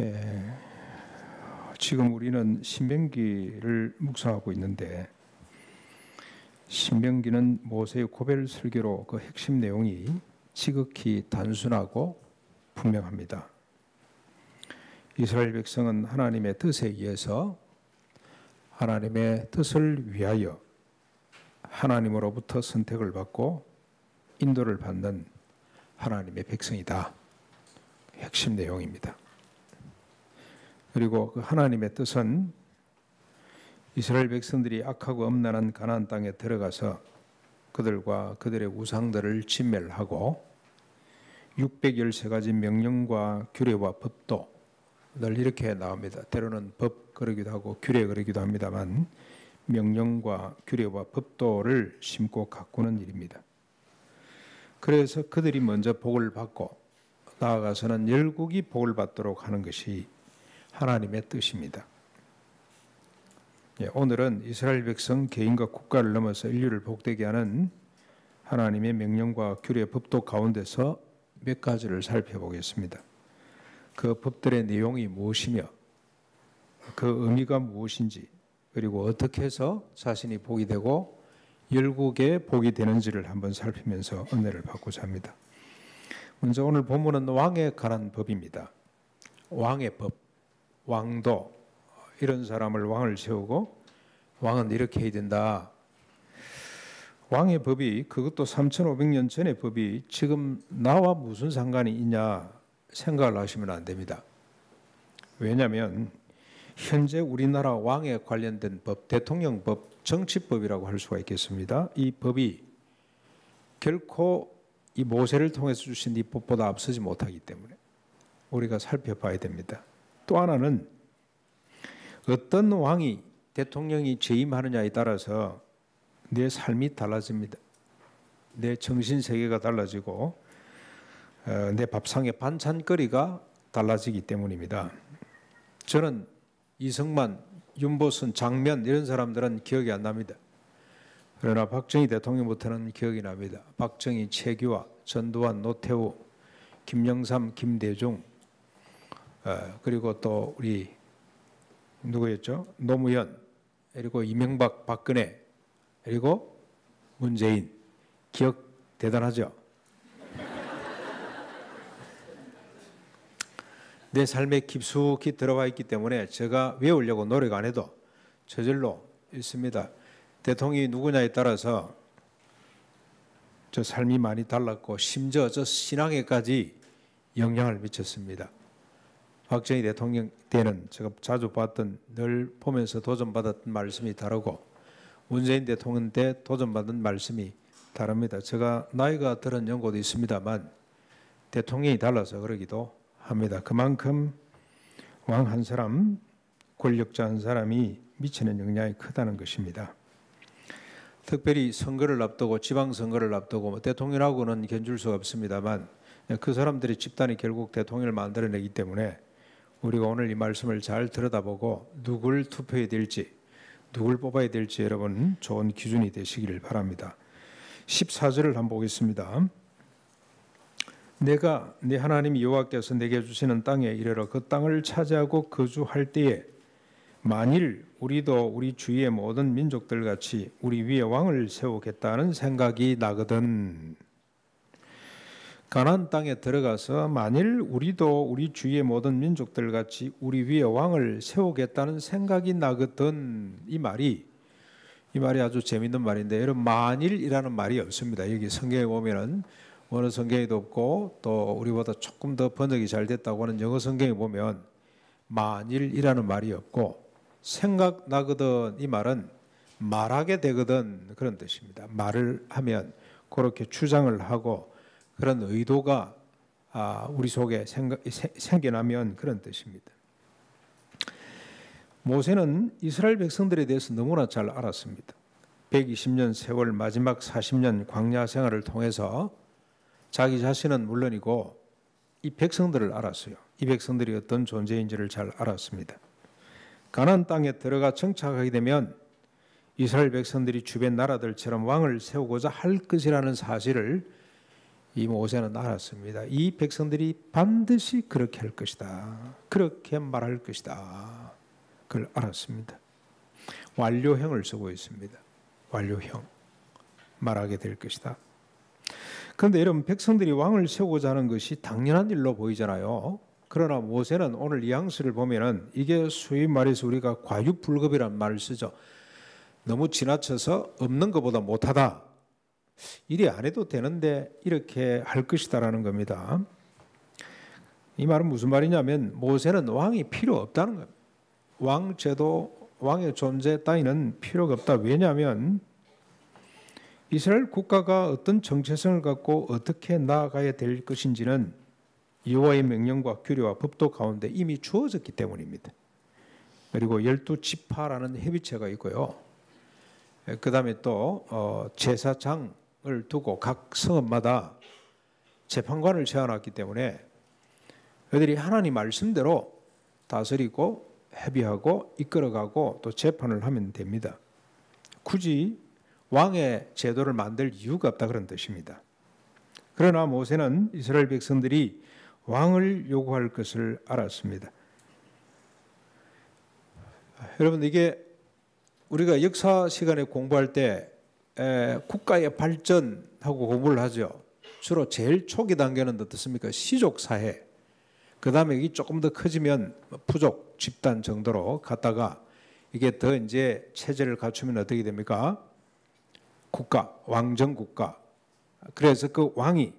예, 지금 우리는 신명기를 묵상하고 있는데 신명기는 모세의 고별 설교로 그 핵심 내용이 지극히 단순하고 분명합니다. 이스라엘 백성은 하나님의 뜻에 의해서 하나님의 뜻을 위하여 하나님으로부터 선택을 받고 인도를 받는 하나님의 백성이다. 핵심 내용입니다. 그리고 그 하나님의 뜻은 이스라엘 백성들이 악하고 엄란한 가나안 땅에 들어가서 그들과 그들의 우상들을 진멸하고 613가지 명령과 규례와 법도 늘 이렇게 나옵니다. 때로는 법 그러기도 하고 규례 그러기도 합니다만 명령과 규례와 법도를 심고 가꾸는 일입니다. 그래서 그들이 먼저 복을 받고 나아가서는 열국이 복을 받도록 하는 것이 하나님의 뜻입니다. 오늘은 이스라엘 백성 개인과 국가를 넘어서 인류를 복되게 하는 하나님의 명령과 규례, 법도 가운데서 몇 가지를 살펴보겠습니다. 그 법들의 내용이 무엇이며 그 의미가 무엇인지 그리고 어떻게 해서 자신이 복이 되고 열국의 복이 되는지를 한번 살피면서 은혜를 받고자 합니다. 먼저 오늘 본문은 왕에 관한 법입니다. 왕의 법, 왕도 이런 사람을 왕을 세우고 왕은 이렇게 해야 된다. 왕의 법이 그것도 3,500년 전의 법이 지금 나와 무슨 상관이 있냐 생각을 하시면 안 됩니다. 왜냐하면 현재 우리나라 왕에 관련된 법, 대통령법, 정치법이라고 할 수가 있겠습니다. 이 법이 결코 이 모세를 통해서 주신 이 법보다 앞서지 못하기 때문에 우리가 살펴봐야 됩니다. 또 하나는 어떤 왕이 대통령이 재임하느냐에 따라서 내 삶이 달라집니다. 내 정신세계가 달라지고 내 밥상의 반찬거리가 달라지기 때문입니다. 저는 이승만, 윤보선, 장면 이런 사람들은 기억이 안 납니다. 그러나 박정희 대통령부터는 기억이 납니다. 박정희, 최규하, 전두환, 노태우, 김영삼, 김대중 그리고 또 우리 누구였죠? 노무현 그리고 이명박, 박근혜 그리고 문재인 기억 대단하죠? 내 삶에 깊숙이 들어와 있기 때문에 제가 외우려고 노력 안 해도 저절로 있습니다. 대통령이 누구냐에 따라서 저 삶이 많이 달랐고 심지어 저 신앙에까지 영향을 미쳤습니다. 박정희 대통령 때는 제가 자주 봤던 늘 보면서 도전받았던 말씀이 다르고 문재인 대통령 때 도전받은 말씀이 다릅니다. 제가 나이가 들은 연고도 있습니다만 대통령이 달라서 그러기도 합니다. 그만큼 왕 한 사람, 권력자 한 사람이 미치는 영향이 크다는 것입니다. 특별히 선거를 앞두고 지방선거를 앞두고 대통령하고는 견줄 수가 없습니다만 그 사람들의 집단이 결국 대통령을 만들어내기 때문에 우리가 오늘 이 말씀을 잘 들여다보고 누굴 투표해야 될지 누굴 뽑아야 될지 여러분 좋은 기준이 되시기를 바랍니다. 14절을 한번 보겠습니다. 내가 네 하나님 여호와께서 내게 주시는 땅에 이르러 그 땅을 차지하고 거주할 때에 만일 우리도 우리 주위의 모든 민족들 같이 우리 위에 왕을 세우겠다는 생각이 나거든. 가나안 땅에 들어가서 만일 우리도 우리 주위의 모든 민족들 같이 우리 위에 왕을 세우겠다는 생각이 나거든. 이 말이 아주 재밌는 말인데 여러분 만일이라는 말이 없습니다. 여기 성경에 보면은 어느 성경에도 없고 또 우리보다 조금 더 번역이 잘 됐다고 하는 영어 성경에 보면 만일이라는 말이 없고 생각나거든 이 말은 말하게 되거든 그런 뜻입니다. 말을 하면 그렇게 주장을 하고 그런 의도가 우리 속에 생겨나면 그런 뜻입니다. 모세는 이스라엘 백성들에 대해서 너무나 잘 알았습니다. 120년 세월 마지막 40년 광야 생활을 통해서 자기 자신은 물론이고 이 백성들을 알았어요. 이 백성들이 어떤 존재인지를 잘 알았습니다. 가나안 땅에 들어가 정착하게 되면 이스라엘 백성들이 주변 나라들처럼 왕을 세우고자 할 것이라는 사실을 이 모세는 알았습니다. 이 백성들이 반드시 그렇게 할 것이다. 그렇게 말할 것이다. 그걸 알았습니다. 완료형을 쓰고 있습니다. 완료형. 말하게 될 것이다. 그런데 여러분, 백성들이 왕을 세우고자 하는 것이 당연한 일로 보이잖아요. 그러나 모세는 오늘 이 양식을 보면은 이게 소위 말해서 우리가 과유불급이라는 말을 쓰죠. 너무 지나쳐서 없는 것보다 못하다. 이리 안 해도 되는데 이렇게 할 것이다라는 겁니다. 이 말은 무슨 말이냐면 모세는 왕이 필요 없다는 겁니다. 왕제도, 왕의 존재 따위는 필요가 없다. 왜냐하면 이스라엘 국가가 어떤 정체성을 갖고 어떻게 나아가야 될 것인지는 여호와의 명령과 규례와 법도 가운데 이미 주어졌기 때문입니다. 그리고 12지파라는 회비체가 있고요. 그 다음에 또 제사장을 두고 각 성읍마다 재판관을 세워놨기 때문에 그들이 하나님 말씀대로 다스리고 회비하고 이끌어가고 또 재판을 하면 됩니다. 굳이 왕의 제도를 만들 이유가 없다 그런 뜻입니다. 그러나 모세는 이스라엘 백성들이 왕을 요구할 것을 알았습니다. 여러분, 이게 우리가 역사 시간에 공부할 때 국가의 발전하고 공부를 하죠. 주로 제일 초기 단계는 어떻습니까? 시족 사회. 그 다음에 이게 조금 더 커지면 부족 집단 정도로 갔다가 이게 더 이제 체제를 갖추면 어떻게 됩니까? 국가, 왕정 국가. 그래서 그 왕이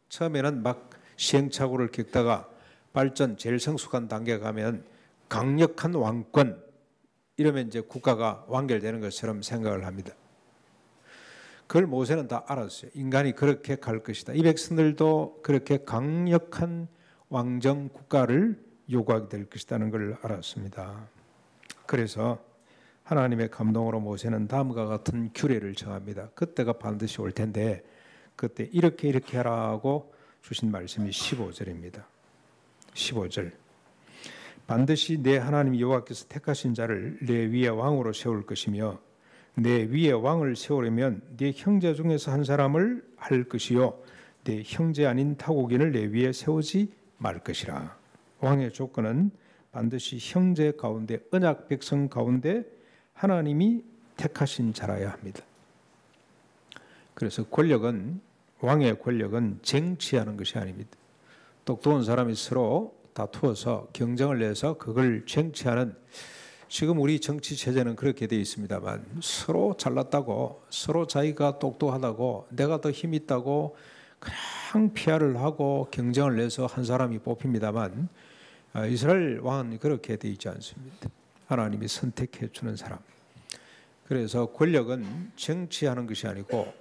처음에는 막 시행착오를 겪다가 발전 제일 성숙한 단계에 가면 강력한 왕권, 이러면 이제 국가가 완결되는 것처럼 생각을 합니다. 그걸 모세는 다 알았어요. 인간이 그렇게 갈 것이다. 이 백성들도 그렇게 강력한 왕정 국가를 요구하게 될 것이라는 걸 알았습니다. 그래서 하나님의 감동으로 모세는 다음과 같은 규례를 정합니다. 그때가 반드시 올 텐데 그때 이렇게 하라고 주신 말씀이 15절입니다. 15절. 반드시 내 하나님 여호와께서 택하신 자를 내 위에 왕으로 세울 것이며 내 위에 왕을 세우려면 네 형제 중에서 한 사람을 할 것이요 네 형제 아닌 타국인을 내 위에 세우지 말 것이라. 왕의 조건은 반드시 형제 가운데 언약 백성 가운데 하나님이 택하신 자라야 합니다. 그래서 왕의 권력은 쟁취하는 것이 아닙니다. 똑똑한 사람이 서로 다투어서 경쟁을 내서 그걸 쟁취하는, 지금 우리 정치 체제는 그렇게 되어 있습니다만 서로 잘났다고, 서로 자기가 똑똑하다고, 내가 더 힘 있다고 그냥 피하를 하고 경쟁을 내서 한 사람이 뽑힙니다만 이스라엘 왕은 그렇게 되어 있지 않습니다. 하나님이 선택해 주는 사람. 그래서 권력은 쟁취하는 것이 아니고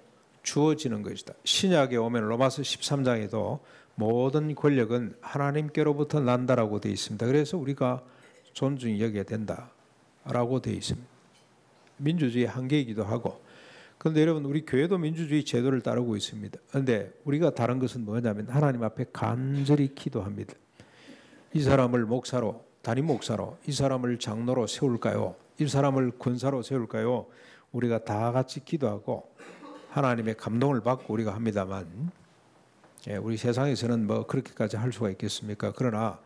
주어지는 것이다. 신약에 오면 로마서 13장에도 모든 권력은 하나님께로부터 난다라고 되어 있습니다. 그래서 우리가 존중히 여겨야 된다라고 되어 있습니다. 민주주의의 한계이기도 하고. 그런데 여러분, 우리 교회도 민주주의 제도를 따르고 있습니다. 그런데 우리가 다른 것은 뭐냐면 하나님 앞에 간절히 기도합니다. 이 사람을 목사로, 담임 목사로, 이 사람을 장로로 세울까요? 이 사람을 권사로 세울까요? 우리가 다 같이 기도하고 하나님의 감동을 받고 우리가 합니다만, 우리 세상에서는 뭐 그렇게까지 할 수가 있겠습니까? 그러나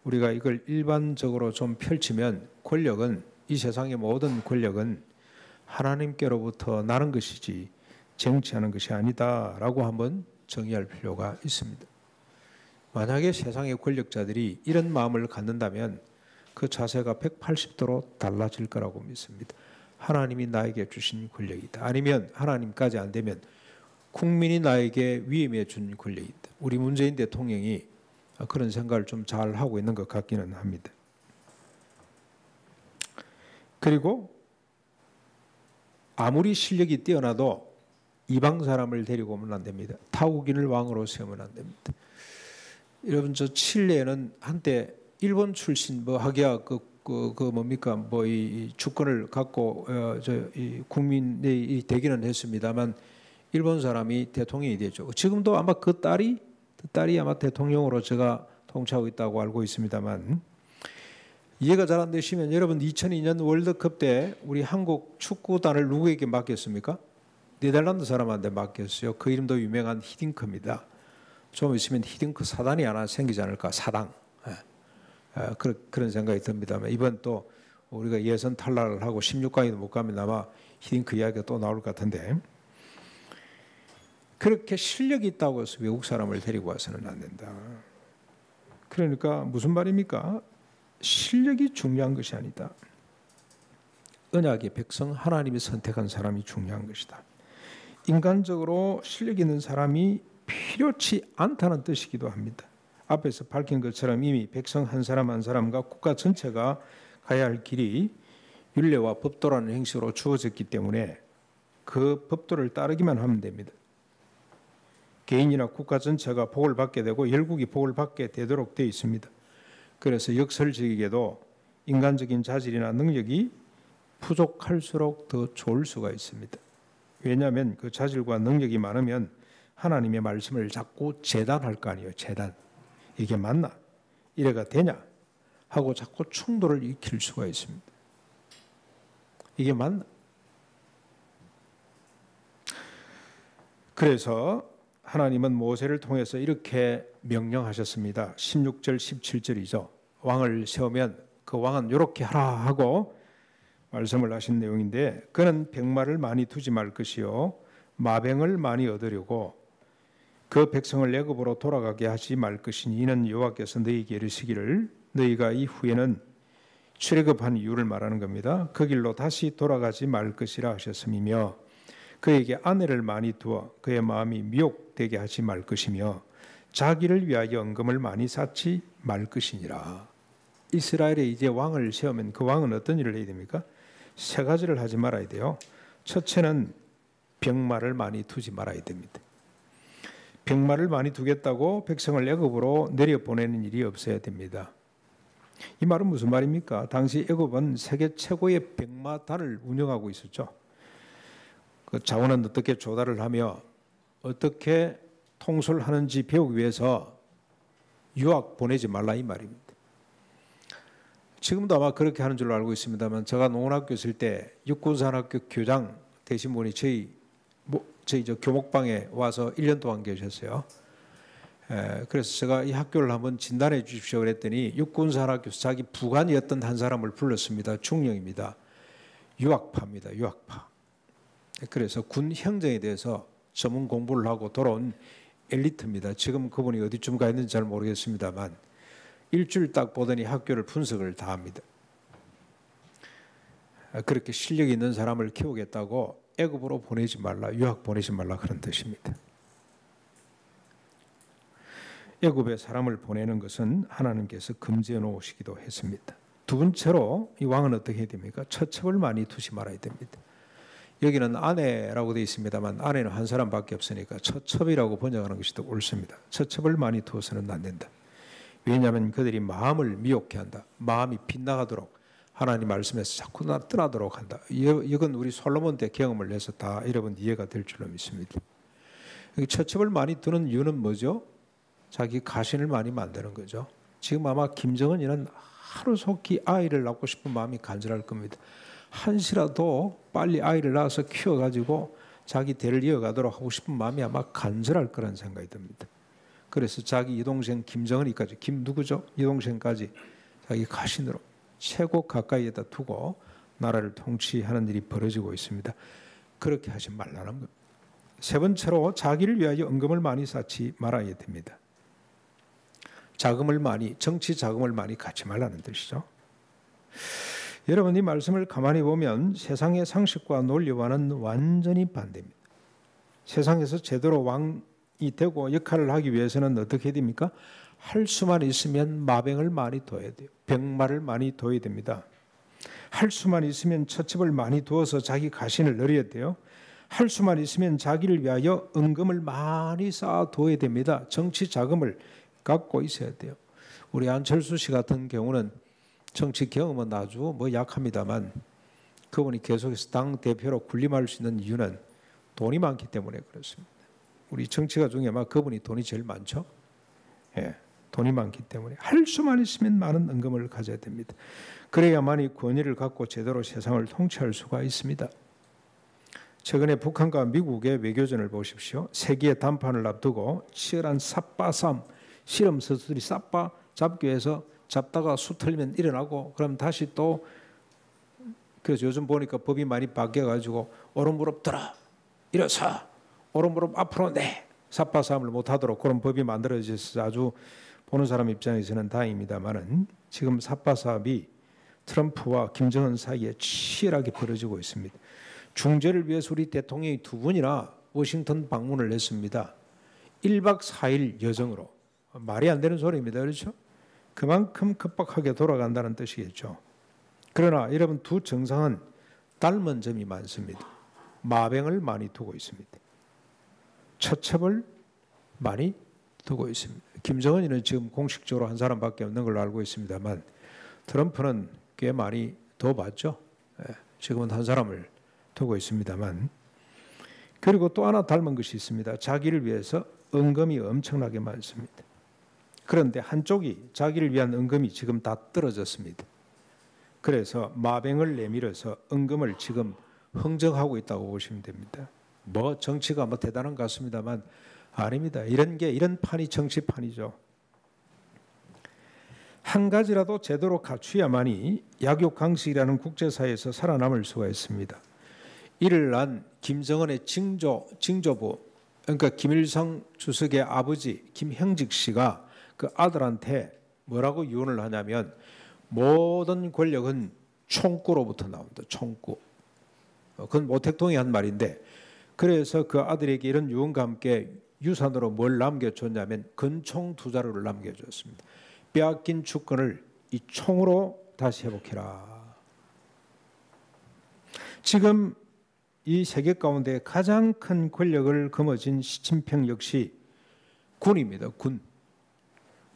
우리가 이걸 일반적으로 좀 펼치면 권력은, 이 세상의 모든 권력은 하나님께로부터 나는 것이지 쟁취하는 것이 아니다라고 한번 정의할 필요가 있습니다. 만약에 세상의 권력자들이 이런 마음을 갖는다면 그 자세가 180도로 달라질 거라고 믿습니다. 하나님이 나에게 주신 권력이다. 아니면 하나님까지 안 되면 국민이 나에게 위임해 준 권력이다. 우리 문재인 대통령이 그런 생각을 좀 잘 하고 있는 것 같기는 합니다. 그리고 아무리 실력이 뛰어나도 이방 사람을 데리고 오면 안 됩니다. 타국인을 왕으로 세우면 안 됩니다. 여러분, 저 칠레는 한때 일본 출신 하기야 뭡니까 이 주권을 갖고 이 국민이 되기는 했습니다만 일본 사람이 대통령이 되죠. 지금도 아마 그 딸이 아마 대통령으로 제가 통치하고 있다고 알고 있습니다만, 이해가 잘 안 되시면 여러분, 2002년 월드컵 때 우리 한국 축구단을 누구에게 맡겼습니까? 네덜란드 사람한테 맡겼어요. 그 이름도 유명한 히딩크입니다. 좀 있으면 히딩크 사단이 하나 생기지 않을까. 사당. 그런 생각이 듭니다만 이번 또 우리가 예선 탈락을 하고 16강에도 못 가면 아마 히딩크 이야기가 또 나올 것 같은데, 그렇게 실력이 있다고 해서 외국 사람을 데리고 와서는 안 된다. 그러니까 무슨 말입니까? 실력이 중요한 것이 아니다. 언약의 백성 하나님이 선택한 사람이 중요한 것이다. 인간적으로 실력 있는 사람이 필요치 않다는 뜻이기도 합니다. 앞에서 밝힌 것처럼 이미 백성 한 사람 한 사람과 국가 전체가 가야 할 길이 율례와 법도라는 형식으로 주어졌기 때문에 그 법도를 따르기만 하면 됩니다. 개인이나 국가 전체가 복을 받게 되고 열국이 복을 받게 되도록 되어 있습니다. 그래서 역설적이게도 인간적인 자질이나 능력이 부족할수록 더 좋을 수가 있습니다. 왜냐하면 그 자질과 능력이 많으면 하나님의 말씀을 자꾸 재단할 거 아니에요. 재단. 이게 맞나? 이래가 되냐? 하고 자꾸 충돌을 일으킬 수가 있습니다. 이게 맞나? 그래서 하나님은 모세를 통해서 이렇게 명령하셨습니다. 16절 17절이죠. 왕을 세우면 그 왕은 이렇게 하라 하고 말씀을 하신 내용인데, 그는 백마를 많이 두지 말 것이요 마병을 많이 얻으려고 그 백성을 애굽으로 돌아가게 하지 말 것이니 이는 여호와께서 너희에게 이르시기를 너희가 이후에는 출애굽한 이유를 말하는 겁니다. 그 길로 다시 돌아가지 말 것이라 하셨음이며 그에게 아내를 많이 두어 그의 마음이 미혹되게 하지 말 것이며 자기를 위하여 은금을 많이 쌓지 말 것이니라. 이스라엘에 이제 왕을 세우면 그 왕은 어떤 일을 해야 됩니까? 세 가지를 하지 말아야 돼요. 첫째는 병마를 많이 두지 말아야 됩니다. 병마를 많이 두겠다고 백성을 애굽으로 내려보내는 일이 없어야 됩니다. 이 말은 무슨 말입니까? 당시 애굽은 세계 최고의 병마단을 운영하고 있었죠. 그 자원은 어떻게 조달을 하며 어떻게 통솔하는지 배우기 위해서 유학 보내지 말라 이 말입니다. 지금도 아마 그렇게 하는 줄로 알고 있습니다만 제가 농원학교 있을 때 육군사관학교 교장 되신 분이 저희 교목방에 와서 1년 동안 계셨어요. 그래서 제가 이 학교를 한번 진단해 주십시오 그랬더니 육군사관학교에서 자기 부관이었던 한 사람을 불렀습니다. 중령입니다. 유학파입니다. 유학파. 그래서 군 형정에 대해서 전문 공부를 하고 돌아온 엘리트입니다. 지금 그분이 어디쯤 가 있는지 잘 모르겠습니다만 일주일 딱 보더니 학교를 분석을 다 합니다. 그렇게 실력 있는 사람을 키우겠다고 애굽으로 보내지 말라, 유학 보내지 말라 그런 뜻입니다. 애굽에 사람을 보내는 것은 하나님께서 금지해 놓으시기도 했습니다. 두 번째로 이 왕은 어떻게 해야 됩니까? 처첩을 많이 두지 말아야 됩니다. 여기는 아내라고 되어 있습니다만 아내는 한 사람밖에 없으니까 처첩이라고 번역하는 것이 더 옳습니다. 처첩을 많이 두어서는 안 된다. 왜냐하면 그들이 마음을 미혹해 한다. 마음이 빗나가도록 하나님 말씀에서 자꾸 떠나도록 한다. 이건 우리 솔로몬 때 경험을 해서 다 여러분 이해가 될 줄로 믿습니다. 처첩을 많이 두는 이유는 뭐죠? 자기 가신을 많이 만드는 거죠. 지금 아마 김정은이는 하루속히 아이를 낳고 싶은 마음이 간절할 겁니다. 한시라도 빨리 아이를 낳아서 키워가지고 자기 대를 이어가도록 하고 싶은 마음이 아마 간절할 거란 생각이 듭니다. 그래서 자기 여동생 김정은이까지, 누구죠? 여동생까지 자기 가신으로 최고 가까이에다 두고 나라를 통치하는 일이 벌어지고 있습니다. 그렇게 하지 말라는 겁니다. 세 번째로 자기를 위하여 은금을 많이 쌓지 말아야 됩니다. 정치 자금을 많이 갖지 말라는 뜻이죠. 여러분 이 말씀을 가만히 보면 세상의 상식과 논리와는 완전히 반대입니다. 세상에서 제대로 왕이 되고 역할을 하기 위해서는 어떻게 해야 됩니까? 할 수만 있으면 마병을 많이 둬야 돼요. 병마를 많이 둬야 됩니다. 할 수만 있으면 처첩을 많이 두어서 자기 가신을 늘려야 돼요. 할 수만 있으면 자기를 위하여 은금을 많이 쌓아둬야 됩니다. 정치 자금을 갖고 있어야 돼요. 우리 안철수 씨 같은 경우는 정치 경험은 아주 약합니다만 그분이 계속해서 당 대표로 군림할 수 있는 이유는 돈이 많기 때문에 그렇습니다. 우리 정치가 중에 아마 그분이 돈이 제일 많죠. 예, 돈이 많기 때문에 할 수만 있으면 많은 은금을 가져야 됩니다. 그래야만이 권위를 갖고 제대로 세상을 통치할 수가 있습니다. 최근에 북한과 미국의 외교전을 보십시오. 세계의 담판을 앞두고 치열한 삿바싸움, 실험 선수들이 삿바 잡기 위해서 잡다가 수 틀리면 일어나고 그럼 다시 또 그래서 요즘 보니까 법이 많이 바뀌어가지고 오른 무릎 들어 일어서 오른 무릎 앞으로 내 삿바싸움을 못하도록 그런 법이 만들어져서 아주 보는 사람 입장에서는 다행입니다만은 지금 삿바싸움이 트럼프와 김정은 사이에 치열하게 벌어지고 있습니다. 중재를 위해서 우리 대통령이 2번이나 워싱턴 방문을 했습니다. 1박 4일 여정으로. 말이 안 되는 소리입니다. 그렇죠? 그만큼 급박하게 돌아간다는 뜻이겠죠. 그러나 여러분 두 정상은 닮은 점이 많습니다. 마병을 많이 두고 있습니다. 처첩을 많이 두고 있습니다. 김정은이는 지금 공식적으로 한 사람밖에 없는 걸로 알고 있습니다만 트럼프는 꽤 많이 더 봤죠. 지금은 한 사람을 두고 있습니다만 그리고 또 하나 닮은 것이 있습니다. 자기를 위해서 은금이 엄청나게 많습니다. 그런데 한쪽이 자기를 위한 은금이 지금 다 떨어졌습니다. 그래서 마병을 내밀어서 은금을 지금 흥정하고 있다고 보시면 됩니다. 뭐 정치가 뭐 대단한 것 같습니다만 아닙니다. 이런 판이 정치판이죠. 한 가지라도 제대로 갖추야만이 약육강식이라는 국제사회에서 살아남을 수가 있습니다. 이를 난 김정은의 징조부 그러니까 김일성 주석의 아버지 김형직 씨가 그 아들한테 뭐라고 유언을 하냐면 모든 권력은 총구로부터 나온다. 총구. 그건 모택동이 한 말인데 그래서 그 아들에게 이런 유언과 함께 유산으로 뭘 남겨줬냐면 건총 2자루를 남겨줬습니다. 빼앗긴 주권을 이 총으로 다시 회복해라. 지금 이 세계 가운데 가장 큰 권력을 거머쥔 시진핑 역시 군입니다.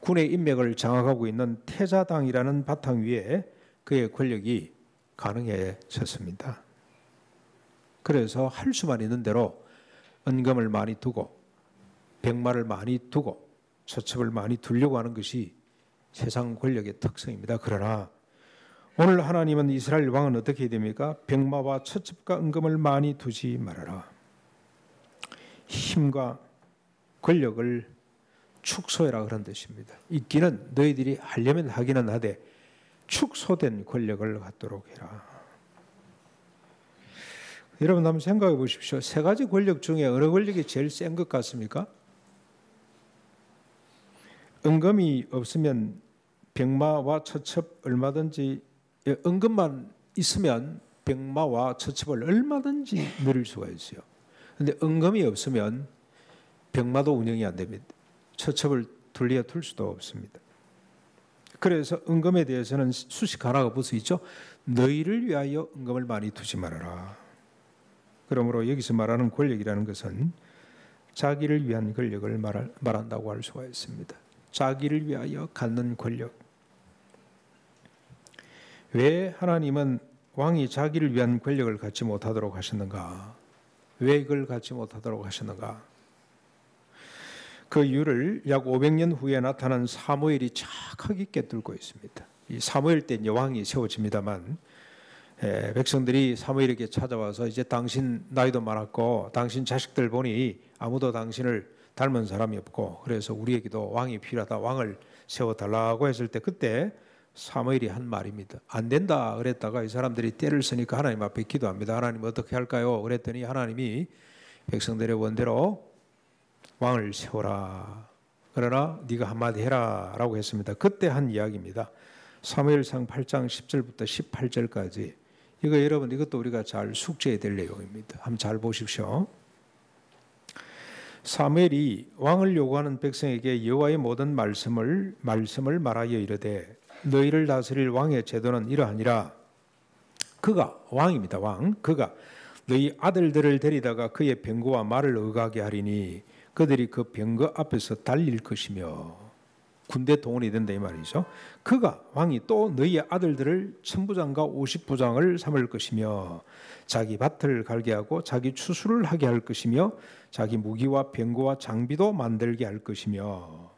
군의 인맥을 장악하고 있는 태자당이라는 바탕 위에 그의 권력이 가능해졌습니다. 그래서 할 수만 있는 대로 은금을 많이 두고 백마를 많이 두고 처첩을 많이 두려고 하는 것이 세상 권력의 특성입니다. 그러나 오늘 하나님은 이스라엘 왕은 어떻게 해야 됩니까? 백마와 처첩과 은금을 많이 두지 말아라. 힘과 권력을 축소해라 그런 뜻입니다. 있기는 너희들이 하려면 하기는 하되 축소된 권력을 갖도록 해라. 여러분 한번 생각해 보십시오. 3가지 권력 중에 어느 권력이 제일 센 것 같습니까? 은금이 없으면 백마와 처첩 얼마든지 은금만 있으면 백마와 처첩을 얼마든지 누릴 수가 있어요. 그런데 은금이 없으면 백마도 운영이 안 됩니다. 처첩을 둘리어 둘 수도 없습니다. 그래서 은금에 대해서는 수식 하나가 붙어 있죠. 너희를 위하여 은금을 많이 두지 말아라. 그러므로 여기서 말하는 권력이라는 것은 자기를 위한 권력을 말한다고 할 수가 있습니다. 자기를 위하여 갖는 권력. 왜 하나님은 왕이 자기를 위한 권력을 갖지 못하도록 하셨는가? 왜 이걸 갖지 못하도록 하셨는가? 그 이유를 약 500년 후에 나타난 사무엘이 정확하게 꿰뚫고 있습니다. 이 사무엘 때 왕이 세워집니다만 백성들이 사무엘에게 찾아와서 이제 당신 나이도 많았고 당신 자식들 보니 아무도 당신을 닮은 사람이 없고 그래서 우리에게도 왕이 필요하다. 왕을 세워달라고 했을 때 그때 사무엘이 한 말입니다. 안 된다 그랬다가 이 사람들이 때를 쓰니까 하나님 앞에 기도합니다. 하나님 어떻게 할까요? 그랬더니 하나님이 백성들의 원대로 왕을 세워라. 그러나 네가 한마디 해라 라고 했습니다. 그때 한 이야기입니다. 사무엘상 8장 10절부터 18절까지 이거 여러분 이것도 우리가 잘 숙지해야 될 내용입니다. 한번 잘 보십시오. 사무엘이 왕을 요구하는 백성에게 여호와의 모든 말씀을 말하여 이르되 너희를 다스릴 왕의 제도는 이러하니라. 그가 왕입니다. 왕. 그가 너희 아들들을 데리다가 그의 병거와 말을 억하게 하리니 그들이 그 병거 앞에서 달릴 것이며 군대 동원이 된다 이 말이죠. 그가 왕이 또 너희의 아들들을 천부장과 50부장을 삼을 것이며 자기 밭을 갈게 하고 자기 추수를 하게 할 것이며 자기 무기와 병거와 장비도 만들게 할 것이며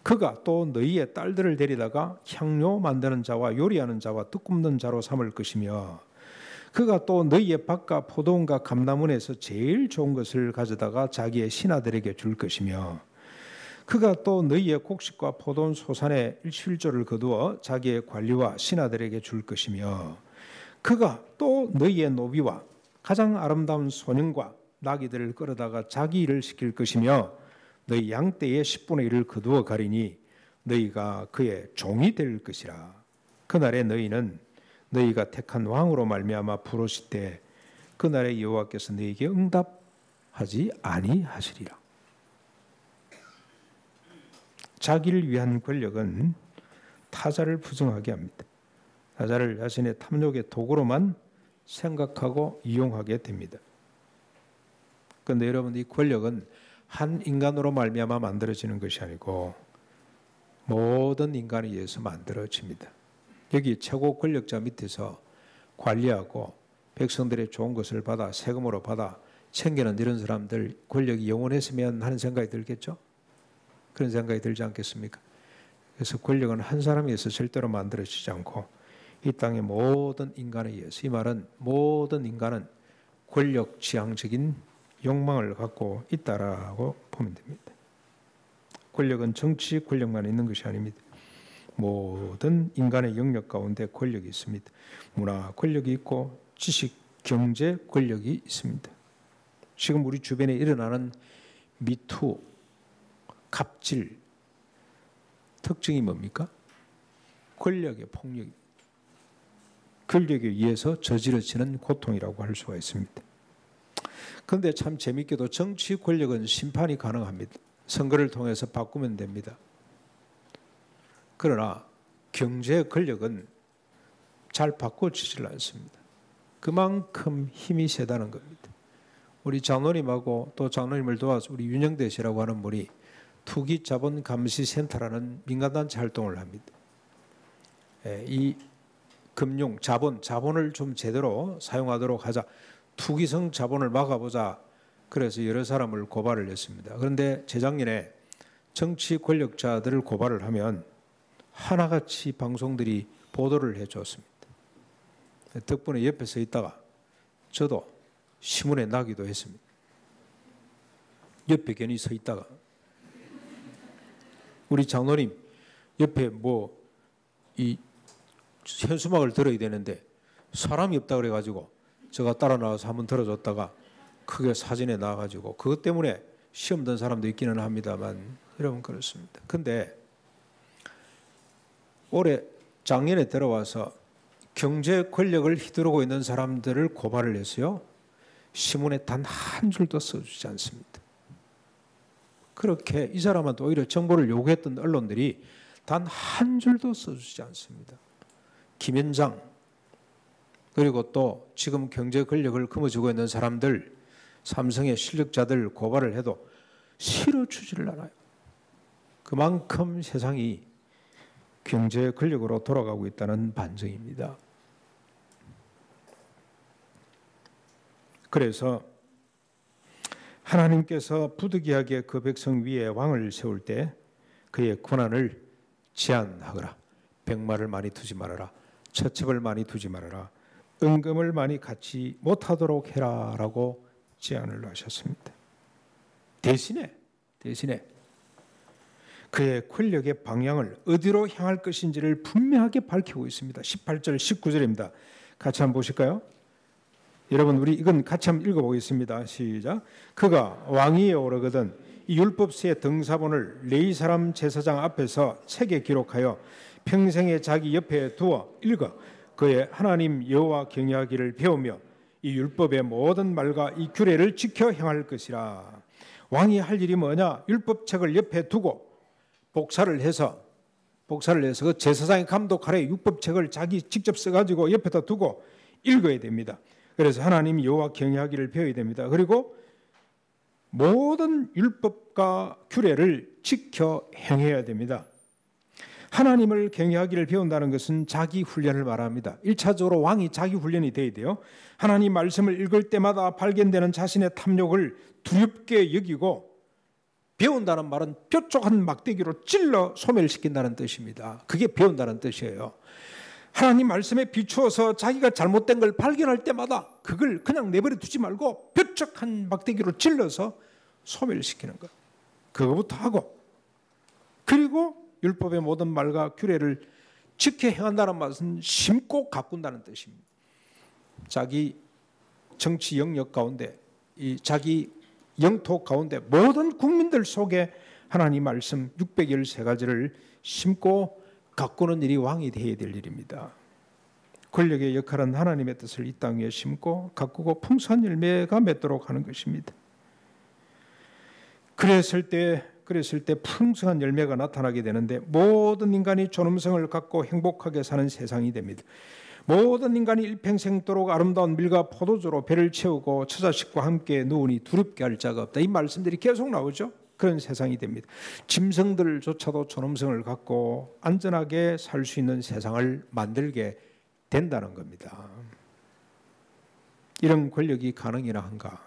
그가 또 너희의 딸들을 데리다가 향료 만드는 자와 요리하는 자와 떡 굽는 자로 삼을 것이며 그가 또 너희의 밭과 포도원과 감람원에서 제일 좋은 것을 가져다가 자기의 신하들에게 줄 것이며 그가 또 너희의 곡식과 포도원 소산의 일실조를 거두어 자기의 관리와 신하들에게 줄 것이며 그가 또 너희의 노비와 가장 아름다운 소년과 나귀들을 끌어다가 자기 일을 시킬 것이며 너희 양떼의 10분의 1을 거두어 가리니 너희가 그의 종이 될 것이라. 그날에 너희는 너희가 택한 왕으로 말미암아 부르실 그날에 여호와께서 너희에게 응답하지 아니하시리라. 자기를 위한 권력은 타자를 부정하게 합니다. 타자를 자신의 탐욕의 도구로만 생각하고 이용하게 됩니다. 그런데 여러분, 이 권력은 한 인간으로 말미암아 만들어지는 것이 아니고 모든 인간에 의해서 만들어집니다. 여기 최고 권력자 밑에서 관리하고 백성들의 좋은 것을 받아 세금으로 받아 챙기는 이런 사람들 권력이 영원했으면 하는 생각이 들겠죠? 그런 생각이 들지 않겠습니까? 그래서 권력은 한 사람에 의해서 절대로 만들어지지 않고 이 땅의 모든 인간에 의해서, 이 말은 모든 인간은 권력 지향적인 욕망을 갖고 있다라고 보면 됩니다. 권력은 정치 권력만 있는 것이 아닙니다. 모든 인간의 영역 가운데 권력이 있습니다. 문화 권력이 있고 지식, 경제 권력이 있습니다. 지금 우리 주변에 일어나는 미투, 갑질, 특징이 뭡니까? 권력의 폭력입니다. 권력에 의해서 저지러지는 고통이라고 할 수가 있습니다. 그런데 참 재밌게도 정치 권력은 심판이 가능합니다. 선거를 통해서 바꾸면 됩니다. 그러나 경제 권력은 잘 바꿔지질 않습니다. 그만큼 힘이 세다는 겁니다. 우리 장로님하고 또 장로님을 도와서 우리 윤영대 씨라고 하는 분이 투기자본감시센터라는 민간단체 활동을 합니다. 이 금융, 자본을 좀 제대로 사용하도록 하자. 투기성 자본을 막아보자. 그래서 여러 사람을 고발을 했습니다. 그런데 재작년에 정치 권력자들을 고발을 하면 하나같이 방송들이 보도를 해줬습니다. 덕분에 옆에 서 있다가 저도 신문에 나기도 했습니다. 옆에 괜히 서 있다가 우리 장로님 옆에 이 현수막을 들어야 되는데 사람이 없다 그래가지고 제가 따라 나와서 한번 들어줬다가 크게 사진에 나와가지고 그것 때문에 시험 든 사람도 있기는 합니다만 여러분 그렇습니다. 근데 올해 작년에 들어와서 경제 권력을 휘두르고 있는 사람들을 고발을 했어요. 신문에 단 한 줄도 써주지 않습니다. 그렇게 이 사람한테 오히려 정보를 요구했던 언론들이 단 한 줄도 써주지 않습니다. 김현장 그리고 또 지금 경제 권력을 거머쥐고 있는 사람들, 삼성의 실력자들 고발을 해도 실어주지를 않아요. 그만큼 세상이 경제 권력으로 돌아가고 있다는 반증입니다. 그래서 하나님께서 부득이하게 그 백성 위에 왕을 세울 때 그의 권한을 제한하거라. 백마를 많이 두지 말아라. 처첩을 많이 두지 말아라. 은금을 많이 갖지 못하도록 해라라고 제안을 하셨습니다. 대신에 그의 권력의 방향을 어디로 향할 것인지를 분명하게 밝히고 있습니다. 18절, 19절입니다. 같이 한번 보실까요? 여러분 우리 이건 같이 한번 읽어보겠습니다. 시작. 그가 왕위에 오르거든 이 율법서의 등사본을 레위 사람 제사장 앞에서 책에 기록하여 평생에 자기 옆에 두어 읽어 그의 하나님 여호와 경외하기를 배우며 이 율법의 모든 말과 이 규례를 지켜 행할 것이라. 왕이 할 일이 뭐냐? 율법책을 옆에 두고 복사를 해서 그 제사장이 감독하래 율법책을 자기 직접 써가지고 옆에다 두고 읽어야 됩니다. 그래서 하나님 여호와 경외하기를 배워야 됩니다. 그리고 모든 율법과 규례를 지켜 행해야 됩니다. 하나님을 경외하기를 배운다는 것은 자기 훈련을 말합니다. 1차적으로 왕이 자기 훈련이 돼야 돼요. 하나님 말씀을 읽을 때마다 발견되는 자신의 탐욕을 두렵게 여기고 배운다는 말은 뾰족한 막대기로 찔러 소멸시킨다는 뜻입니다. 그게 배운다는 뜻이에요. 하나님 말씀에 비추어서 자기가 잘못된 걸 발견할 때마다 그걸 그냥 내버려 두지 말고 뾰족한 막대기로 찔러서 소멸시키는 것. 그거부터 하고, 그리고 율법의 모든 말과 규례를 지켜 행한다는 말은 심고 가꾼다는 뜻입니다. 자기 정치 영역 가운데, 이 자기 영토 가운데 모든 국민들 속에 하나님 말씀 613가지를 심고 가꾸는 일이 왕이 되어야 될 일입니다. 권력의 역할은 하나님의 뜻을 이 땅 위에 심고 가꾸고 풍성한 열매가 맺도록 하는 것입니다. 그랬을 때 풍성한 열매가 나타나게 되는데 모든 인간이 존엄성을 갖고 행복하게 사는 세상이 됩니다. 모든 인간이 일평생도록 아름다운 밀과 포도주로 배를 채우고 처자식과 함께 누우니 두렵게 할 자가 없다. 이 말씀들이 계속 나오죠. 그런 세상이 됩니다. 짐승들조차도 존엄성을 갖고 안전하게 살 수 있는 세상을 만들게 된다는 겁니다. 이런 권력이 가능이나 한가?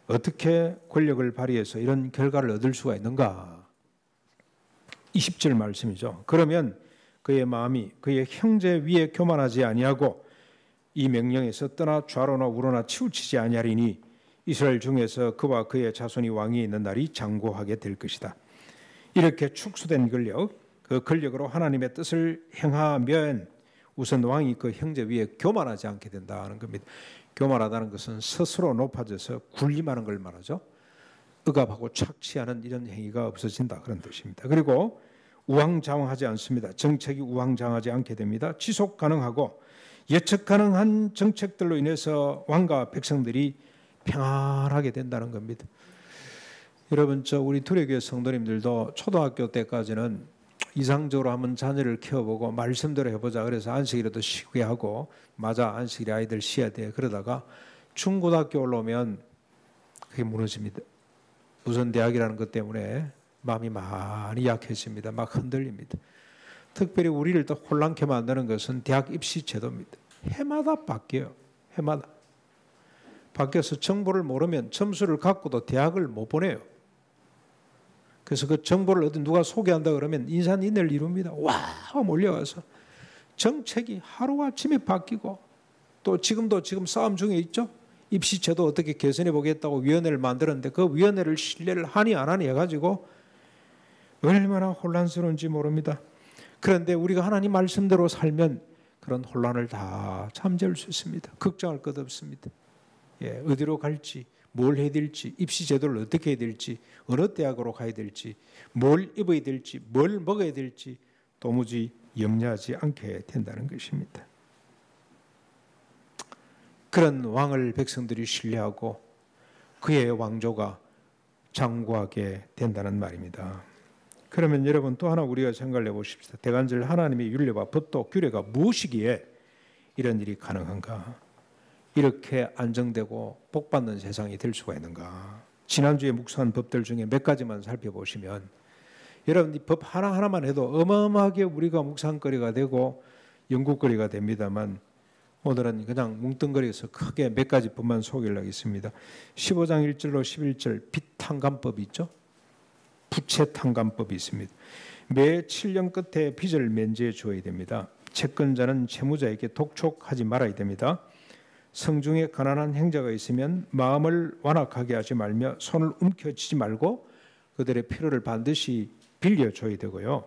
어떻게 권력을 발휘해서 이런 결과를 얻을 수가 있는가? 20절 말씀이죠. 그러면 그의 마음이 그의 형제 위에 교만하지 아니하고 이 명령에서 떠나 좌로나 우로나 치우치지 아니하리니 이스라엘 중에서 그와 그의 자손이 왕위에 있는 날이 장구하게 될 것이다. 이렇게 축소된 권력, 그 권력으로 하나님의 뜻을 행하면 우선 왕이 그 형제 위에 교만하지 않게 된다는 겁니다. 교만하다는 것은 스스로 높아져서 군림하는 걸 말하죠. 억압하고 착취하는 이런 행위가 없어진다, 그런 뜻입니다. 그리고 우왕좌왕하지 않습니다. 정책이 우왕좌왕하지 않게 됩니다. 지속 가능하고 예측 가능한 정책들로 인해서 왕과 백성들이 평안하게 된다는 겁니다. 여러분, 우리 두레교회 성도님들도 초등학교 때까지는 이상적으로 한번 자녀를 키워보고 말씀대로 해보자 그래서 안식이라도 쉬게 하고, 맞아 안식일에 아이들 쉬어야 돼, 그러다가 중고등학교 올라오면 그게 무너집니다. 우선 대학이라는 것 때문에 마음이 많이 약해집니다. 막 흔들립니다. 특별히 우리를 더 혼란케 만드는 것은 대학 입시 제도입니다. 해마다 바뀌어요. 해마다 바뀌어서 정보를 모르면 점수를 갖고도 대학을 못 보내요. 그래서 그 정보를 어디 누가 소개한다 그러면 인산인해를 이룹니다. 와 몰려와서 정책이 하루아침에 바뀌고, 또 지금 싸움 중에 있죠. 입시제도 어떻게 개선해 보겠다고 위원회를 만들었는데 그 위원회를 신뢰를 하니 안 하니 해가지고 얼마나 혼란스러운지 모릅니다. 그런데 우리가 하나님 말씀대로 살면 그런 혼란을 다 잠재울 수 있습니다. 걱정할 것 없습니다. 어디로 갈지, 뭘 해야 될지, 입시 제도를 어떻게 해야 될지, 어느 대학으로 가야 될지, 뭘 입어야 될지, 뭘 먹어야 될지 도무지 염려하지 않게 된다는 것입니다. 그런 왕을 백성들이 신뢰하고 그의 왕조가 장구하게 된다는 말입니다. 그러면 여러분 또 하나 우리가 생각을 해보십시다. 대간절 하나님의 율례와 법도 규례가 무엇이기에 이런 일이 가능한가? 이렇게 안정되고 복받는 세상이 될 수가 있는가? 지난주에 묵상한 법들 중에 몇 가지만 살펴보시면 여러분 이 법 하나하나만 해도 어마어마하게 우리가 묵상거리가 되고 연구거리가 됩니다만 오늘은 그냥 뭉뚱거려서 크게 몇 가지 법만 소개를 하겠습니다. 15장 1절로 11절 빚탕감법이 있죠. 부채탕감법이 있습니다. 매 7년 끝에 빚을 면제해 주어야 됩니다. 채권자는 채무자에게 독촉하지 말아야 됩니다. 성중에 가난한 행자가 있으면 마음을 완악하게 하지 말며 손을 움켜쥐지 말고 그들의 필요를 반드시 빌려줘야 되고요.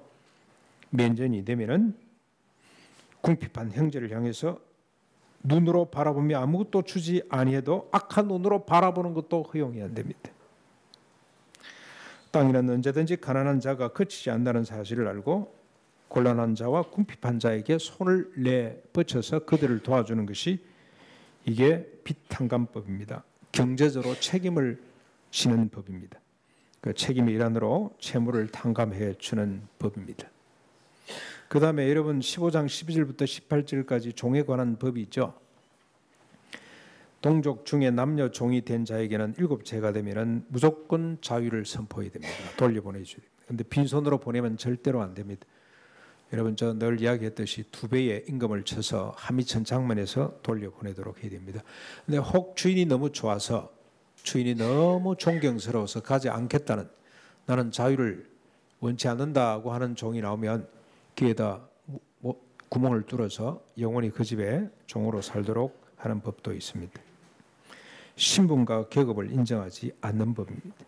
면전이 되면은 궁핍한 형제를 향해서 눈으로 바라보며 아무것도 주지 아니해도 악한 눈으로 바라보는 것도 허용이 안 됩니다. 땅에는 언제든지 가난한 자가 그치지 않는다는 사실을 알고 곤란한 자와 궁핍한 자에게 손을 내뻗쳐서 그들을 도와주는 것이 이게 빚탕감법입니다. 경제적으로 책임을 지는 법입니다. 그 책임의 일환으로 채무를 탕감해 주는 법입니다. 그 다음에 여러분 15장 12절부터 18절까지 종에 관한 법이 있죠. 동족 중에 남녀 종이 된 자에게는 7세가 되면 무조건 자유를 선포해야 됩니다. 돌려보내줘야 됩니다. 그런데 빈손으로 보내면 절대로 안 됩니다. 여러분 저 늘 이야기했듯이 2배의 임금을 쳐서 하미천 장만해서 돌려보내도록 해야 됩니다. 근데 혹 주인이 너무 좋아서 주인이 너무 존경스러워서 가지 않겠다는, 나는 자유를 원치 않는다고 하는 종이 나오면 귀에다 구멍을 뚫어서 영원히 그 집에 종으로 살도록 하는 법도 있습니다. 신분과 계급을 인정하지 않는 법입니다.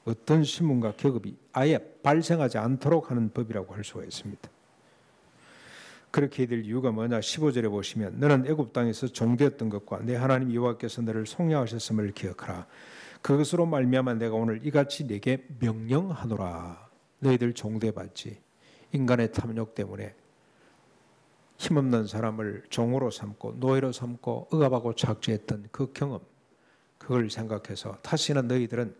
어떤 신분과 계급이 아예 발생하지 않도록 하는 법이라고 할 수가 있습니다. 그렇게 될 이유가 뭐냐? 15절에 보시면 너는 애굽 땅에서 종되었던 것과 내 하나님 여호와께서 너를 속량하셨음을 기억하라. 그것으로 말미암아 내가 오늘 이같이 내게 명령하노라. 너희들 종되받지. 인간의 탐욕 때문에 힘없는 사람을 종으로 삼고 노예로 삼고 억압하고 착취했던 그 경험, 그걸 생각해서 다시는 너희들은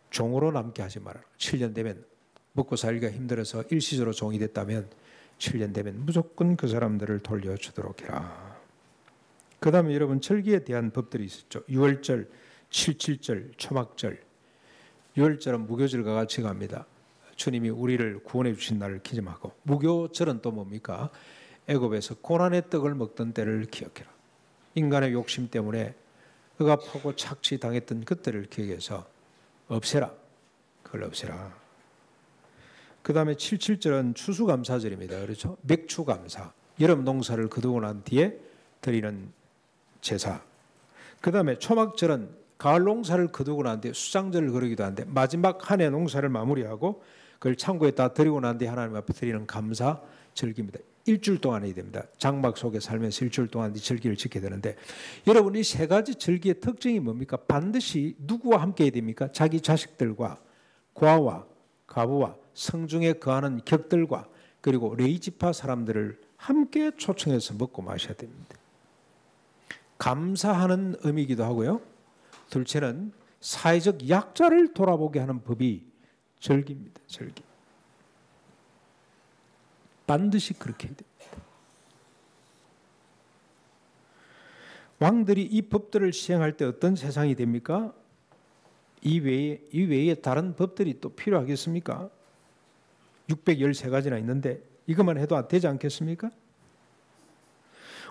종으로 남게 하지 말아라. 7년 되면 먹고 살기가 힘들어서 일시적으로 종이 됐다면 7년 되면 무조건 그 사람들을 돌려주도록 해라. 그 다음에 여러분 절기에 대한 법들이 있었죠. 6월절, 7.7절, 초막절. 6월절은 무교절과 같이 갑니다. 주님이 우리를 구원해 주신 날을 기념하고, 무교절은 또 뭡니까? 애굽에서 고난의 떡을 먹던 때를 기억해라. 인간의 욕심 때문에 억압하고 착취당했던 그때를 기억해서 없애라. 그걸 없애라. 그 다음에 7.7절은 추수감사절입니다. 그렇죠? 맥추감사. 여름 농사를 거두고 난 뒤에 드리는 제사. 그 다음에 초막절은 가을 농사를 거두고 난 뒤에 수장절을 거르기도 하는데 마지막 한 해 농사를 마무리하고 그걸 창고에 다 드리고 난 뒤에 하나님 앞에 드리는 감사 절기입니다. 일주일 동안 해야 됩니다. 장막 속에 살면서 일주일 동안 이 절기를 지켜야 되는데, 여러분 이 세 가지 절기의 특징이 뭡니까? 반드시 누구와 함께 해야 됩니까? 자기 자식들과 고아와 가부와 성중에 거하는 격들과 그리고 레위지파 사람들을 함께 초청해서 먹고 마셔야 됩니다. 감사하는 의미이기도 하고요. 둘째는 사회적 약자를 돌아보게 하는 법이 절기입니다. 절기. 반드시 그렇게 해야 됩니다. 왕들이 이 법들을 시행할 때 어떤 세상이 됩니까? 이 외에 다른 법들이 또 필요하겠습니까? 613가지나 있는데 이것만 해도 되지 않겠습니까?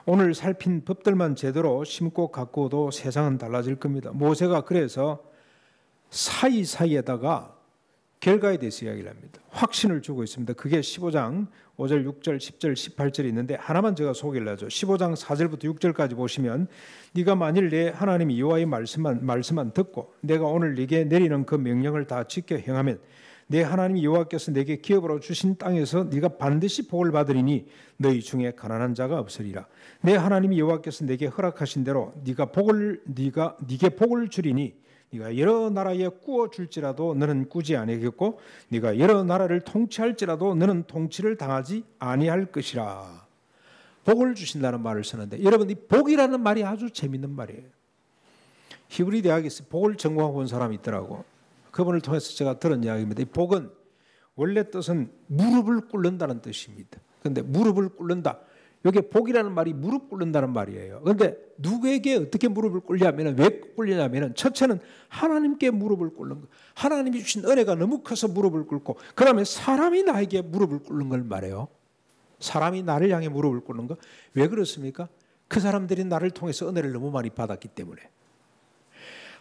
오늘 살핀 법들만 제대로 심고 가꾸어도 세상은 달라질 겁니다. 모세가 그래서 사이사이에다가 결과에 대해서 이야기를 합니다. 확신을 주고 있습니다. 그게 15장 5절, 6절, 10절, 18절이 있는데 하나만 제가 소개를 하죠. 15장 4절부터 6절까지 보시면 네가 만일 내 하나님 여호와의 말씀만 듣고 내가 오늘 네게 내리는 그 명령을 다 지켜 행하면 내 하나님 여호와께서 내게 기업으로 주신 땅에서 네가 반드시 복을 받으리니 너희 중에 가난한 자가 없으리라. 내 하나님 여호와께서 내게 허락하신 대로 네게 복을 주리니 네가 여러 나라에 꾸어 줄지라도 너는 꾸지 아니하겠고 네가 여러 나라를 통치할지라도 너는 통치를 당하지 아니할 것이라. 복을 주신다는 말을 쓰는데 여러분 이 복이라는 말이 아주 재밌는 말이에요. 히브리 대학에서 복을 전공하고 온 사람이 있더라고. 그분을 통해서 제가 들은 이야기입니다. 이 복은 원래 뜻은 무릎을 꿇는다는 뜻입니다. 그런데 무릎을 꿇는다. 여기 복이라는 말이 무릎 꿇는다는 말이에요. 그런데 누구에게 어떻게 무릎을 꿇냐면 왜 꿇냐면 첫째는 하나님께 무릎을 꿇는 거. 하나님이 주신 은혜가 너무 커서 무릎을 꿇고 그다음에 사람이 나에게 무릎을 꿇는 걸 말해요. 사람이 나를 향해 무릎을 꿇는 거. 왜 그렇습니까? 그 사람들이 나를 통해서 은혜를 너무 많이 받았기 때문에.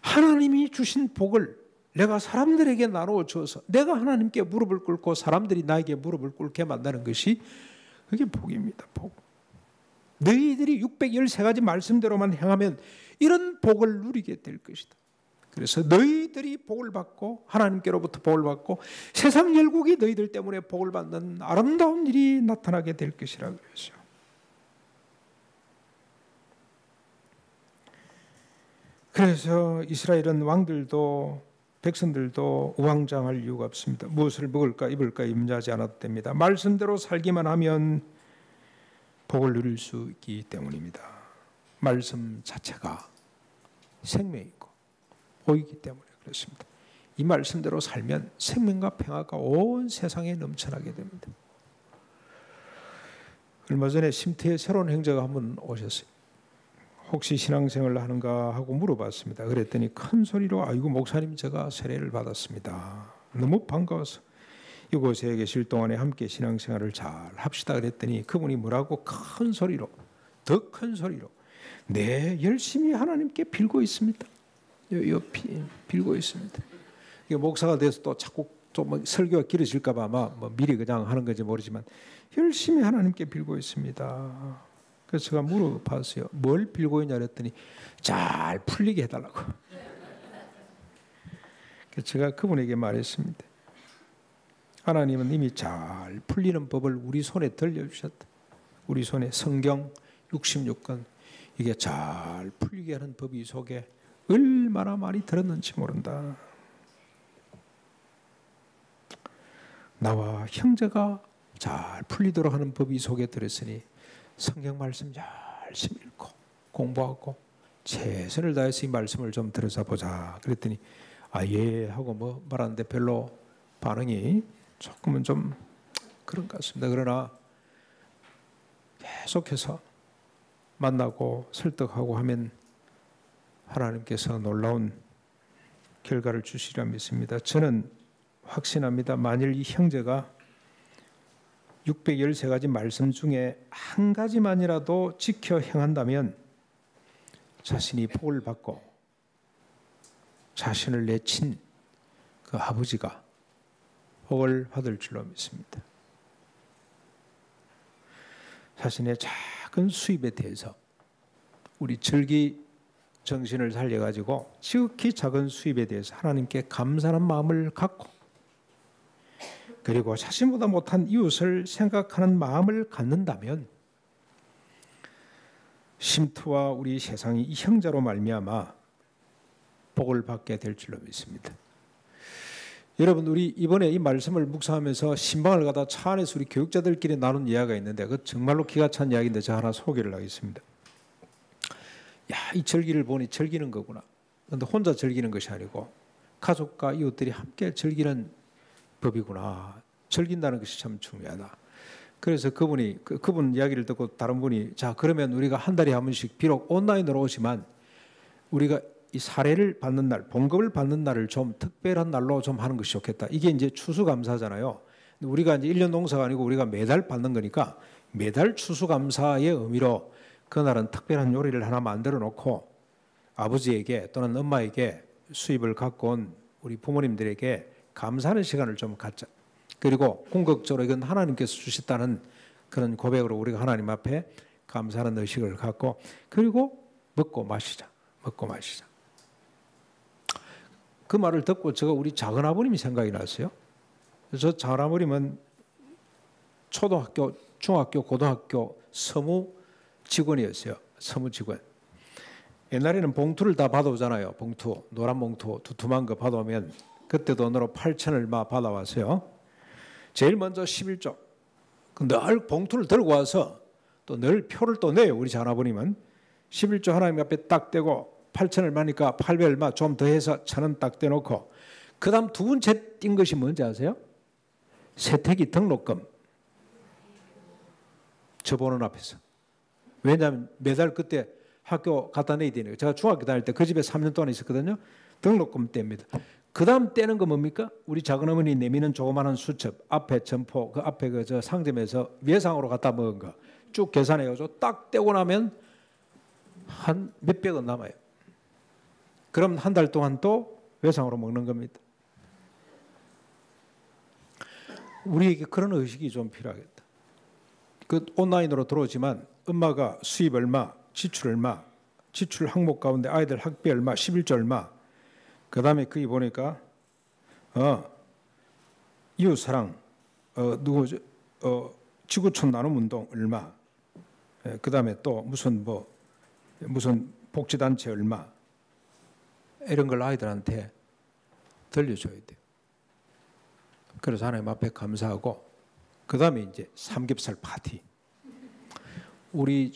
하나님이 주신 복을 내가 사람들에게 나누어 주어서 내가 하나님께 무릎을 꿇고 사람들이 나에게 무릎을 꿇게 만드는 것이 그게 복입니다. 복. 너희들이 613가지 말씀대로만 행하면 이런 복을 누리게 될 것이다. 그래서 너희들이 복을 받고 하나님께로부터 복을 받고 세상 열국이 너희들 때문에 복을 받는 아름다운 일이 나타나게 될 것이라고 그랬어요. 그래서 이스라엘은 왕들도 백성들도 우왕좌왕할 이유가 없습니다. 무엇을 먹을까 입을까 염려하지 않아도 됩니다. 말씀대로 살기만 하면 복을 누릴 수 있기 때문입니다. 말씀 자체가 생명이고 복이기 때문에 그렇습니다. 이 말씀대로 살면 생명과 평화가 온 세상에 넘쳐나게 됩니다. 얼마 전에 쉼터에 새로운 행자가 한 분 오셨어요. 혹시 신앙생활을 하는가 하고 물어봤습니다. 그랬더니 큰 소리로 아이고 목사님 제가 세례를 받았습니다. 너무 반가워서 이곳에 계실 동안에 함께 신앙생활을 잘 합시다 그랬더니 그분이 뭐라고 큰 소리로 더 큰 소리로 네 열심히 하나님께 빌고 있습니다. 빌고 있습니다. 목사가 돼서 또 자꾸 뭐 설교가 길어질까 봐 아마 뭐 미리 그냥 하는 건지 모르지만 열심히 하나님께 빌고 있습니다. 그래서 제가 물어봤어요. 뭘 빌고 있냐 그랬더니 잘 풀리게 해달라고. 그래서 제가 그분에게 말했습니다. 하나님은 이미 잘 풀리는 법을 우리 손에 들려주셨다. 우리 손에 성경 66권 이게 잘 풀리게 하는 법이 속에 얼마나 많이 들었는지 모른다. 나와 형제가 잘 풀리도록 하는 법이 속에 들었으니 성경 말씀 열심히 읽고 공부하고 최선을 다해서 이 말씀을 좀 들어서 보자. 그랬더니 예 하고 뭐 말하는데 별로 반응이 조금은 좀 그런 것 같습니다. 그러나 계속해서 만나고 설득하고 하면 하나님께서 놀라운 결과를 주시리라 믿습니다. 저는 확신합니다. 만일 이 형제가 613가지 말씀 중에 한 가지만이라도 지켜 행한다면 자신이 복을 받고 자신을 내친 그 아버지가 복을 받을 줄로 믿습니다. 자신의 작은 수입에 대해서 우리 절기 정신을 살려가지고 지극히 작은 수입에 대해서 하나님께 감사하는 마음을 갖고 그리고 자신보다 못한 이웃을 생각하는 마음을 갖는다면 심투와 우리 세상이 이 형제로 말미암아 복을 받게 될 줄로 믿습니다. 여러분 우리 이번에 이 말씀을 묵상하면서 신방을 가다 차 안에서 우리 교육자들끼리 나눈 이야기가 있는데 그 정말로 기가 찬 이야기인데 제가 하나 소개를 하겠습니다. 이 절기를 보니 즐기는 거구나. 그런데 혼자 즐기는 것이 아니고 가족과 이웃들이 함께 즐기는 법이구나. 즐긴다는 것이 참 중요하다. 그래서 그분 이야기를 듣고 다른 분이 자 그러면 우리가 한 달에 한 번씩 비록 온라인으로 오지만 우리가 이 사례를 받는 날, 봉급을 받는 날을 좀 특별한 날로 좀 하는 것이 좋겠다. 이게 이제 추수감사잖아요. 우리가 이제 1년 농사가 아니고 우리가 매달 받는 거니까 매달 추수감사의 의미로 그날은 특별한 요리를 하나 만들어 놓고 아버지에게 또는 엄마에게 수입을 갖고 온 우리 부모님들에게 감사하는 시간을 좀 갖자. 그리고 궁극적으로 이건 하나님께서 주셨다는 그런 고백으로 우리가 하나님 앞에 감사하는 의식을 갖고 그리고 먹고 마시자. 그 말을 듣고 제가 우리 작은아버님이 생각이 났어요. 그래서 작은아버님은 초등학교, 중학교, 고등학교 서무 직원이었어요. 서무 직원. 옛날에는 봉투를 다 받아오잖아요. 봉투, 노란 봉투 두툼한 거 받아오면 그때 돈으로 8,000을 막 받아왔어요. 제일 먼저 11조. 늘 봉투를 들고 와서 또 늘 표를 또 내요. 우리 작은아버님은 11조 하나님 앞에 딱 떼고 8,000을 마니까 800을 좀 더해서 1,000원 딱 떼놓고 그 다음 두 번째 띈 것이 뭔지 아세요? 세택이 등록금. 저 보는 앞에서. 왜냐하면 매달 그때 학교 갖다 내야 되니까. 제가 중학교 다닐 때 그 집에 3년 동안 있었거든요. 등록금 뗍니다. 그 다음 떼는 거 뭡니까? 우리 작은어머니 내미는 조그마한 수첩 앞에 점포 그 앞에 그 저 상점에서 외상으로 갖다 먹은 거 쭉 계산해가지고 딱 떼고 나면 한 몇백원 남아요. 그럼 한 달 동안 또 외상으로 먹는 겁니다. 우리에게 그런 의식이 좀 필요하겠다. 그 온라인으로 들어오지만 엄마가 수입 얼마, 지출 얼마, 지출 항목 가운데 아이들 학비 얼마, 11조 얼마, 그 다음에 거기 보니까 이웃사랑, 지구촌 나눔운동 얼마, 그 다음에 또 무슨 복지단체 얼마, 이런 걸 아이들한테 들려줘야 돼요. 그래서 하나님 앞에 감사하고 그 다음에 이제 삼겹살 파티. 우리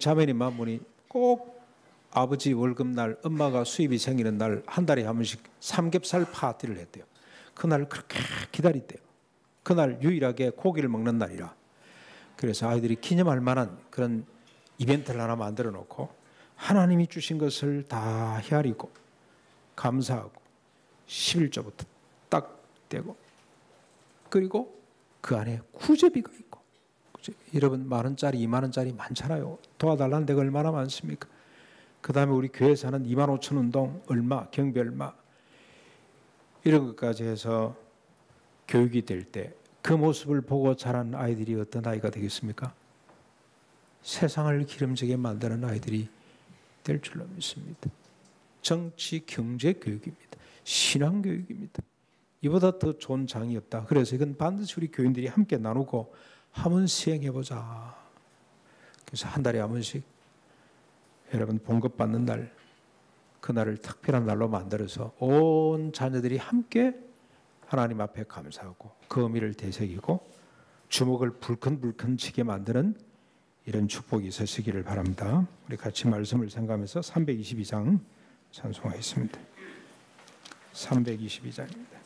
자매님 한 분이 꼭 아버지 월급날, 엄마가 수입이 생기는 날 한 달에 한 번씩 삼겹살 파티를 했대요. 그날 그렇게 기다렸대요. 그날 유일하게 고기를 먹는 날이라. 그래서 아이들이 기념할 만한 그런 이벤트를 하나 만들어 놓고 하나님이 주신 것을 다 헤아리고 감사하고 11조부터 딱 떼고 그리고 그 안에 구제비가 있고 여러분 10,000원짜리 20,000원짜리 많잖아요. 도와달라는 데가 얼마나 많습니까? 그 다음에 우리 교회에서 하는 25,000 운동 얼마 경비 얼마 이런 것까지 해서 교육이 될 때 그 모습을 보고 자란 아이들이 어떤 아이가 되겠습니까? 세상을 기름지게 만드는 아이들이 될 줄로 믿습니다. 정치, 경제 교육입니다. 신앙 교육입니다. 이보다 더 좋은 장이 없다. 그래서 이건 반드시 우리 교인들이 함께 나누고 한번 시행해보자. 그래서 한 달에 한 번씩 여러분 봉급받는 날, 그날을 특별한 날로 만들어서 온 자녀들이 함께 하나님 앞에 감사하고 그 의미를 되새기고 주먹을 불끈불끈 치게 만드는 이런 축복이 있으시기를 바랍니다. 우리 같이 말씀을 생각하면서 322장 찬송하겠습니다. 322장입니다.